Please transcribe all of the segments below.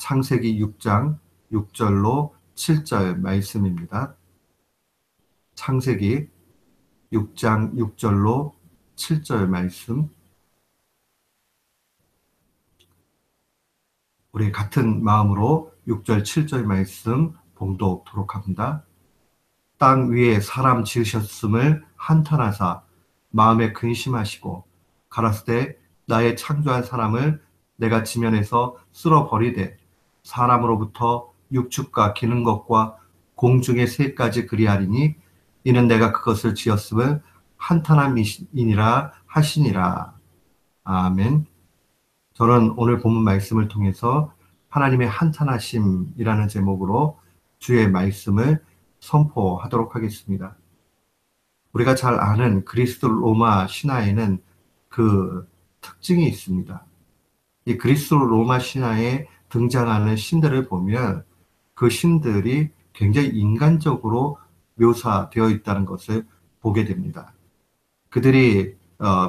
창세기 6장 6절로 7절 말씀입니다. 창세기 6장 6절로 7절 말씀. 우리 같은 마음으로 6절 7절 말씀 봉독토록 합니다. 땅 위에 사람 지으셨음을 한탄하사 마음에 근심하시고 가라사대 나의 창조한 사람을 내가 지면에서 쓸어버리되 사람으로부터 육축과 기는 것과 공중의 새까지 그리하리니 이는 내가 그것을 지었음을 한탄함이니라 하시니라. 아멘. 저는 오늘 본문 말씀을 통해서 하나님의 한탄하심이라는 제목으로 주의 말씀을 선포하도록 하겠습니다. 우리가 잘 아는 그리스 로마 신화에는 그 특징이 있습니다. 이 그리스 로마 신화에 등장하는 신들을 보면 그 신들이 굉장히 인간적으로 묘사되어 있다는 것을 보게 됩니다. 그들이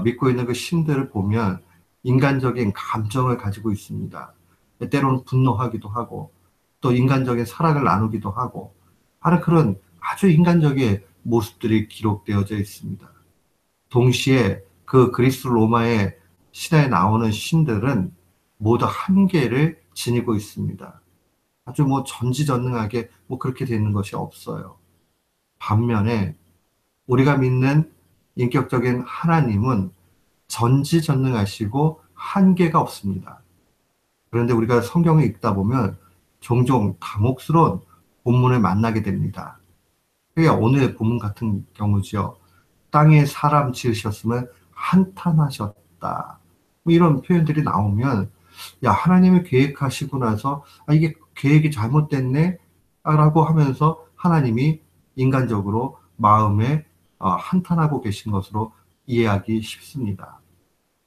믿고 있는 그 신들을 보면 인간적인 감정을 가지고 있습니다. 때로는 분노하기도 하고 또 인간적인 사랑을 나누기도 하고 하는 그런 아주 인간적인 모습들이 기록되어져 있습니다. 동시에 그 그리스 로마의 신화에 나오는 신들은 모두 한계를 지니고 있습니다. 아주 전지전능하게 그렇게 되는 것이 없어요. 반면에 우리가 믿는 인격적인 하나님은 전지전능하시고 한계가 없습니다. 그런데 우리가 성경을 읽다 보면 종종 당혹스러운 본문을 만나게 됩니다. 그러니까 오늘 본문 같은 경우지요. 땅에 사람 지으셨으면 한탄하셨다. 이런 표현들이 나오면 야, 하나님이 계획하시고 나서 이게 계획이 잘못됐네 라고 하면서 하나님이 인간적으로 마음에 한탄하고 계신 것으로 이해하기 쉽습니다.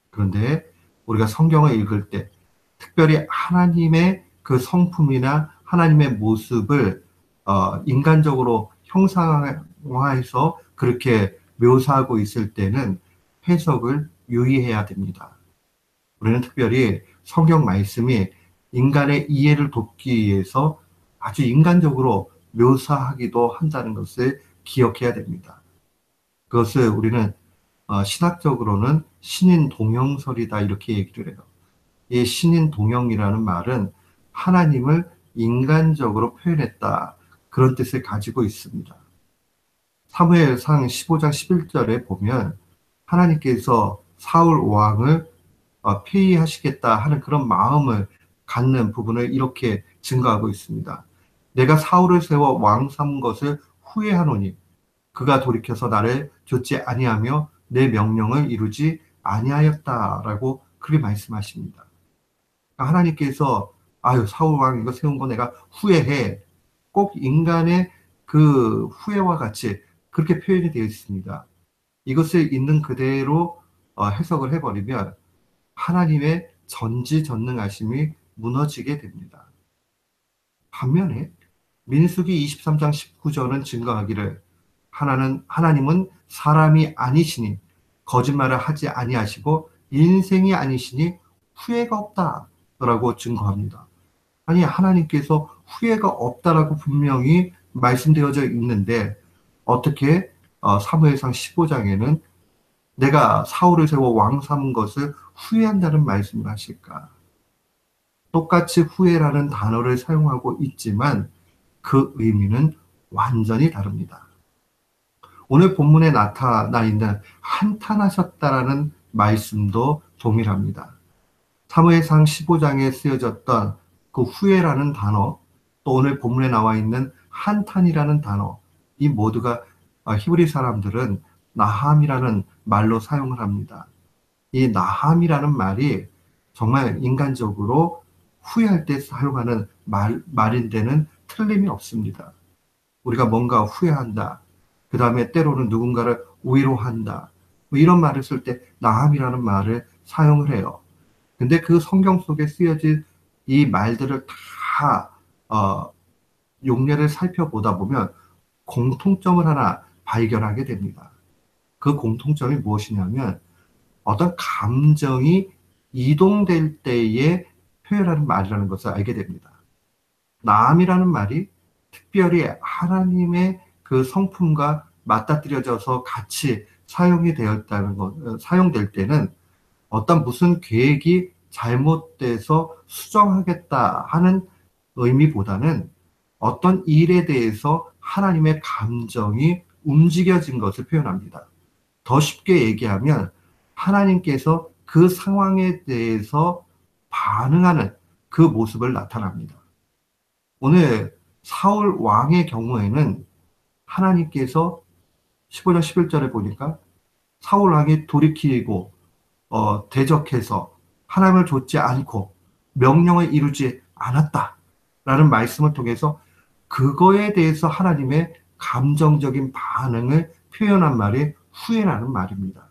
그런데 우리가 성경을 읽을 때 특별히 하나님의 그 성품이나 하나님의 모습을 인간적으로 형상화해서 그렇게 묘사하고 있을 때는 해석을 유의해야 됩니다. 우리는 특별히 성경 말씀이 인간의 이해를 돕기 위해서 아주 인간적으로 묘사하기도 한다는 것을 기억해야 됩니다. 그것을 우리는 신학적으로는 신인 동형설이다 이렇게 얘기를 해요. 이 신인 동형이라는 말은 하나님을 인간적으로 표현했다 그런 뜻을 가지고 있습니다. 사무엘상 15장 11절에 보면 하나님께서 사울 왕을 폐위하시겠다 하는 그런 마음을 갖는 부분을 이렇게 증거하고 있습니다. 내가 사울을 세워 왕 삼은 것을 후회하노니 그가 돌이켜서 나를 좇지 아니하며 내 명령을 이루지 아니하였다라고 그렇게 말씀하십니다. 하나님께서 사울 왕 이거 세운 거 내가 후회해. 꼭 인간의 그 후회와 같이 그렇게 표현이 되어 있습니다. 이것을 있는 그대로 해석을 해버리면 하나님의 전지전능하심이 무너지게 됩니다. 반면에 민수기 23장 19절은 증거하기를 하나님은 사람이 아니시니 거짓말을 하지 아니하시고 인생이 아니시니 후회가 없다라고 증거합니다. 아니 하나님께서 후회가 없다라고 분명히 말씀되어져 있는데 어떻게 사무엘상 15장에는 내가 사울을 세워 왕 삼은 것을 후회한다는 말씀을 하실까? 똑같이 후회라는 단어를 사용하고 있지만 그 의미는 완전히 다릅니다. 오늘 본문에 나타나 있는 한탄하셨다라는 말씀도 동일합니다. 사무엘상 15장에 쓰여졌던 그 후회라는 단어, 또 오늘 본문에 나와 있는 한탄이라는 단어, 이 모두가 히브리 사람들은 나함이라는 말로 사용을 합니다. 이 나함이라는 말이 정말 인간적으로 후회할 때 사용하는 말인데는 틀림이 없습니다. 우리가 뭔가 후회한다. 그 다음에 때로는 누군가를 위로한다. 이런 말을 쓸 때 나함이라는 말을 사용을 해요. 근데 그 성경 속에 쓰여진 이 말들을 다 용례를 살펴보다 보면 공통점을 하나 발견하게 됩니다. 그 공통점이 무엇이냐면 어떤 감정이 이동될 때에 표현하는 말이라는 것을 알게 됩니다. 나음이라는 말이 특별히 하나님의 그 성품과 맞닥뜨려져서 같이 사용될 때는 어떤 무슨 계획이 잘못돼서 수정하겠다 하는 의미보다는 어떤 일에 대해서 하나님의 감정이 움직여진 것을 표현합니다. 더 쉽게 얘기하면 하나님께서 그 상황에 대해서 반응하는 그 모습을 나타납니다. 오늘 사울 왕의 경우에는 하나님께서 15절 11절에 보니까 사울 왕이 돌이키고 대적해서 하나님을 좇지 않고 명령을 이루지 않았다라는 말씀을 통해서 그거에 대해서 하나님의 감정적인 반응을 표현한 말이 후회라는 말입니다.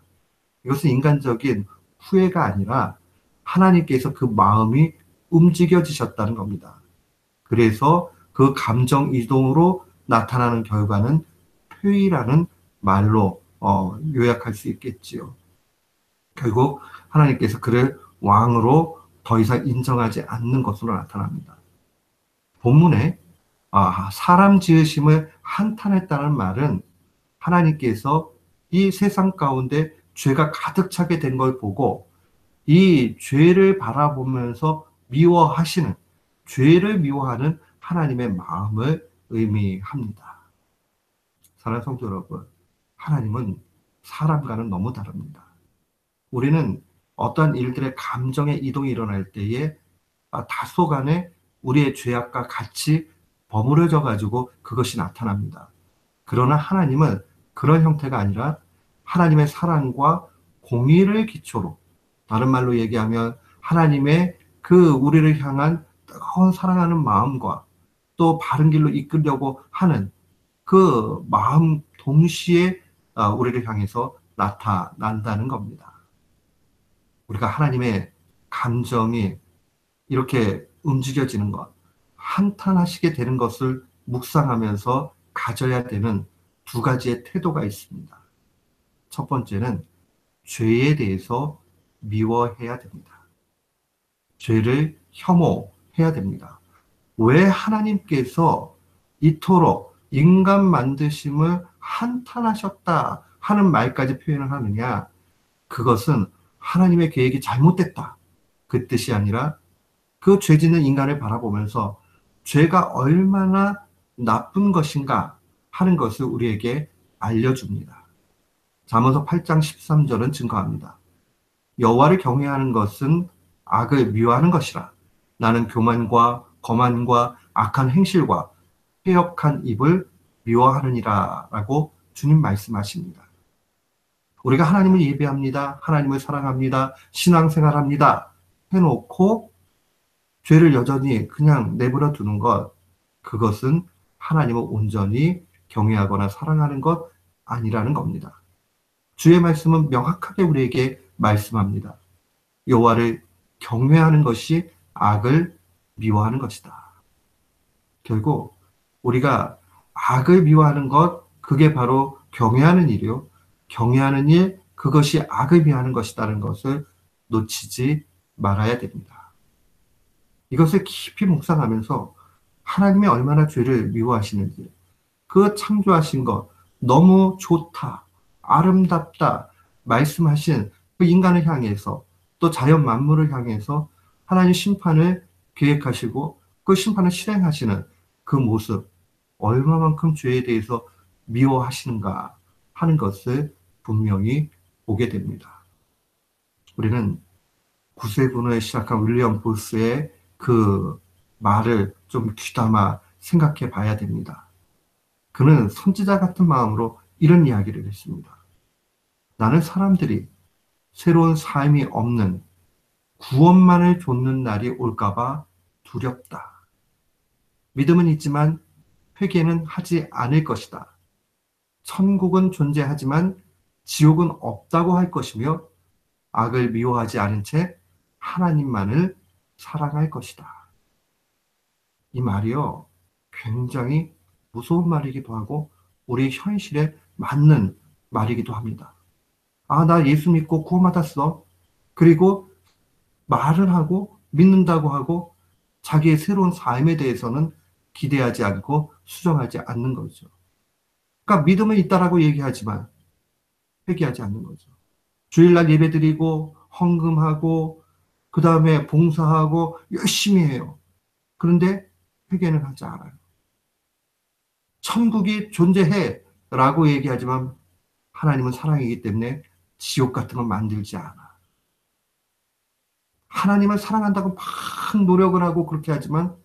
이것은 인간적인 후회가 아니라 하나님께서 그 마음이 움직여지셨다는 겁니다. 그래서 그 감정 이동으로 나타나는 결과는 표의라는 말로 요약할 수 있겠지요. 결국 하나님께서 그를 왕으로 더 이상 인정하지 않는 것으로 나타납니다. 본문에 사람 지으심을 한탄했다는 말은 하나님께서 이 세상 가운데 죄가 가득 차게 된 걸 보고 이 죄를 바라보면서 미워하시는, 죄를 미워하는 하나님의 마음을 의미합니다. 사랑하는 성도 여러분, 하나님은 사람과는 너무 다릅니다. 우리는 어떠한 일들의 감정의 이동이 일어날 때에 다소간에 우리의 죄악과 같이 버무려져 가지고 그것이 나타납니다. 그러나 하나님은 그런 형태가 아니라 하나님의 사랑과 공의를 기초로, 다른 말로 얘기하면 하나님의 그 우리를 향한 뜨거운 사랑하는 마음과 또 바른 길로 이끌려고 하는 그 마음 동시에 우리를 향해서 나타난다는 겁니다. 우리가 하나님의 감정이 이렇게 움직여지는 것, 한탄하시게 되는 것을 묵상하면서 가져야 되는 두 가지의 태도가 있습니다. 첫 번째는 죄에 대해서 미워해야 됩니다. 죄를 혐오해야 됩니다. 왜 하나님께서 이토록 인간 만드심을 한탄하셨다 하는 말까지 표현을 하느냐? 그것은 하나님의 계획이 잘못됐다, 그 뜻이 아니라 그 죄 짓는 인간을 바라보면서 죄가 얼마나 나쁜 것인가 하는 것을 우리에게 알려줍니다. 잠언서 8장 13절은 증거합니다. 여호와를 경외하는 것은 악을 미워하는 것이라. 나는 교만과 거만과 악한 행실과 패역한 입을 미워하느니라 라고 주님 말씀하십니다. 우리가 하나님을 예배합니다. 하나님을 사랑합니다. 신앙생활합니다. 해놓고 죄를 여전히 그냥 내버려 두는 것, 그것은 하나님을 온전히 경외하거나 사랑하는 것 아니라는 겁니다. 주의 말씀은 명확하게 우리에게 말씀합니다. 여호와를 경외하는 것이 악을 미워하는 것이다. 결국 우리가 악을 미워하는 것, 그게 바로 경외하는 일이요. 경외하는 일, 그것이 악을 미워하는 것이라는 것을 놓치지 말아야 됩니다. 이것을 깊이 묵상하면서 하나님이 얼마나 죄를 미워하시는지, 그 창조하신 것 너무 좋다, 아름답다 말씀하신 그 인간을 향해서, 또 자연 만물을 향해서 하나님 심판을 계획하시고 그 심판을 실행하시는 그 모습, 얼마만큼 죄에 대해서 미워하시는가 하는 것을 분명히 보게 됩니다. 우리는 구세군을 시작한 윌리엄 보스의 그 말을 좀 귀담아 생각해 봐야 됩니다. 그는 선지자 같은 마음으로 이런 이야기를 했습니다. 나는 사람들이 새로운 삶이 없는 구원만을 좇는 날이 올까봐 두렵다. 믿음은 있지만 회개는 하지 않을 것이다. 천국은 존재하지만 지옥은 없다고 할 것이며 악을 미워하지 않은 채 하나님만을 사랑할 것이다. 이 말이요, 굉장히 무서운 말이기도 하고 우리 현실에 맞는 말이기도 합니다. 나 예수 믿고 구원받았어. 그리고 말은 하고 믿는다고 하고 자기의 새로운 삶에 대해서는 기대하지 않고 수정하지 않는 거죠. 그러니까 믿음은 있다라고 얘기하지만 회개하지 않는 거죠. 주일날 예배드리고 헌금하고 그 다음에 봉사하고 열심히 해요. 그런데 회개는 하지 않아요. 천국이 존재해 라고 얘기하지만 하나님은 사랑이기 때문에 지옥 같은 건 만들지 않아. 하나님을 사랑한다고 막 노력을 하고 그렇게 하지만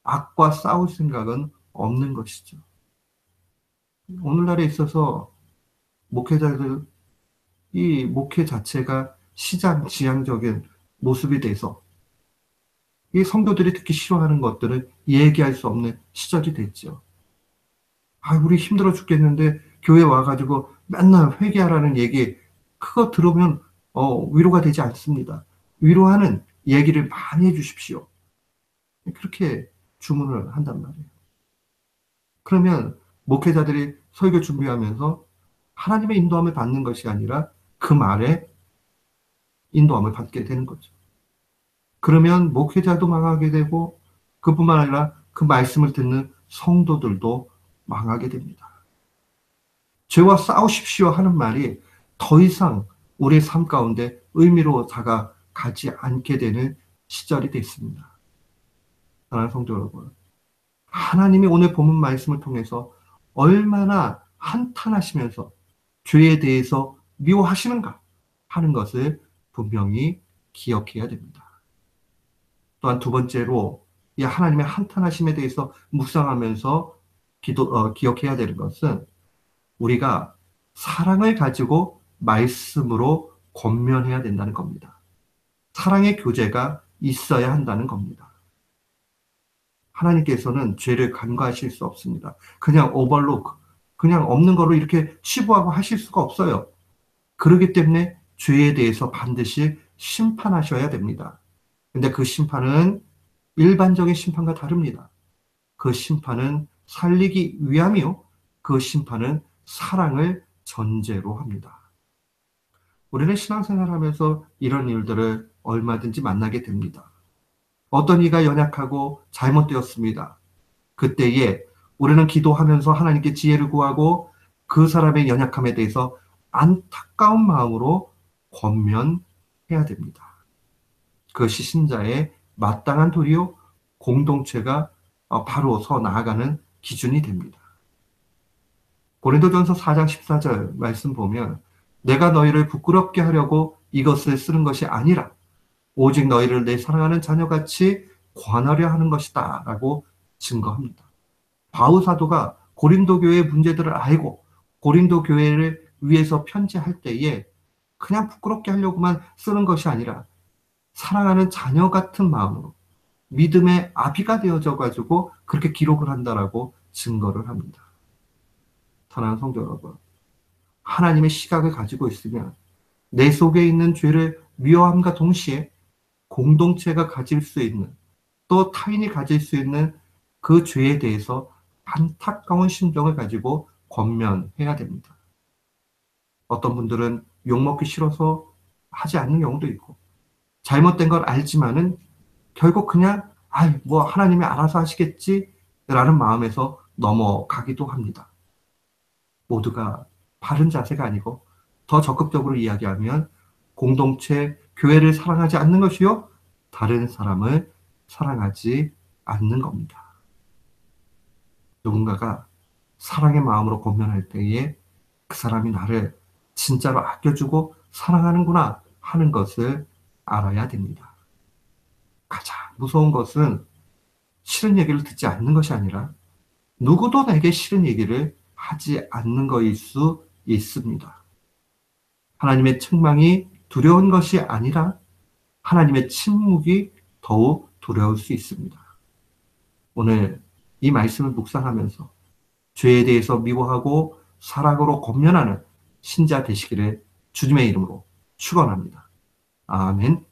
악과 싸울 생각은 없는 것이죠. 오늘날에 있어서 목회자들, 이 목회 자체가 시장 지향적인 모습이 돼서 이 성도들이 특히 싫어하는 것들을 얘기할 수 없는 시절이 됐죠. 아, 우리 힘들어 죽겠는데 교회 와가지고 맨날 회개하라는 얘기, 그거 들으면 위로가 되지 않습니다. 위로하는 얘기를 많이 해주십시오. 그렇게 주문을 한단 말이에요. 그러면 목회자들이 설교 준비하면서 하나님의 인도함을 받는 것이 아니라 그 말에 인도함을 받게 되는 거죠. 그러면 목회자도 망하게 되고 그뿐만 아니라 그 말씀을 듣는 성도들도 망하게 됩니다. 죄와 싸우십시오 하는 말이 더 이상 우리의 삶 가운데 의미로 다가가지 않게 되는 시절이 됐습니다. 사랑하는 성도 여러분, 하나님이 오늘 본문 말씀을 통해서 얼마나 한탄하시면서 죄에 대해서 미워하시는가 하는 것을 분명히 기억해야 됩니다. 또한 두 번째로 이 하나님의 한탄하심에 대해서 묵상하면서 기억해야 되는 것은 우리가 사랑을 가지고 말씀으로 권면해야 된다는 겁니다. 사랑의 교제가 있어야 한다는 겁니다. 하나님께서는 죄를 간과하실 수 없습니다. 그냥 오버룩, 그냥 없는 거로 이렇게 치부하고 하실 수가 없어요. 그렇기 때문에 죄에 대해서 반드시 심판하셔야 됩니다. 근데 그 심판은 일반적인 심판과 다릅니다. 그 심판은 살리기 위함이요. 그 심판은 사랑을 전제로 합니다. 우리는 신앙생활하면서 이런 일들을 얼마든지 만나게 됩니다. 어떤 이가 연약하고 잘못되었습니다. 그때에 우리는 기도하면서 하나님께 지혜를 구하고 그 사람의 연약함에 대해서 안타까운 마음으로 권면해야 됩니다. 그것이 신자의 마땅한 도리요, 공동체가 바로 서 나아가는 기준이 됩니다. 고린도전서 4장 14절 말씀 보면 내가 너희를 부끄럽게 하려고 이것을 쓰는 것이 아니라 오직 너희를 내 사랑하는 자녀같이 관하려 하는 것이다 라고 증거합니다. 바울 사도가 고린도 교회의 문제들을 알고 고린도 교회를 위해서 편지할 때에 그냥 부끄럽게 하려고만 쓰는 것이 아니라 사랑하는 자녀 같은 마음으로 믿음의 아비가 되어져 가지고 그렇게 기록을 한다라고 증거를 합니다. 사랑하는 성도 여러분, 하나님의 시각을 가지고 있으면 내 속에 있는 죄를 미워함과 동시에 공동체가 가질 수 있는, 또 타인이 가질 수 있는 그 죄에 대해서 안타까운 심정을 가지고 권면해야 됩니다. 어떤 분들은 욕먹기 싫어서 하지 않는 경우도 있고, 잘못된 걸 알지만은 결국 그냥 뭐 하나님이 알아서 하시겠지라는 마음에서 넘어가기도 합니다. 모두가 바른 자세가 아니고 더 적극적으로 이야기하면 공동체, 교회를 사랑하지 않는 것이요, 다른 사람을 사랑하지 않는 겁니다. 누군가가 사랑의 마음으로 권면할 때에 그 사람이 나를 진짜로 아껴주고 사랑하는구나 하는 것을 알아야 됩니다. 가장 무서운 것은 싫은 얘기를 듣지 않는 것이 아니라 누구도 내게 싫은 얘기를 하지 않는 것일 수 있습니다. 하나님의 책망이 두려운 것이 아니라 하나님의 침묵이 더욱 두려울 수 있습니다. 오늘 이 말씀을 묵상하면서 죄에 대해서 미워하고 사랑으로 권면하는 신자 되시기를 주님의 이름으로 축원합니다. 아멘.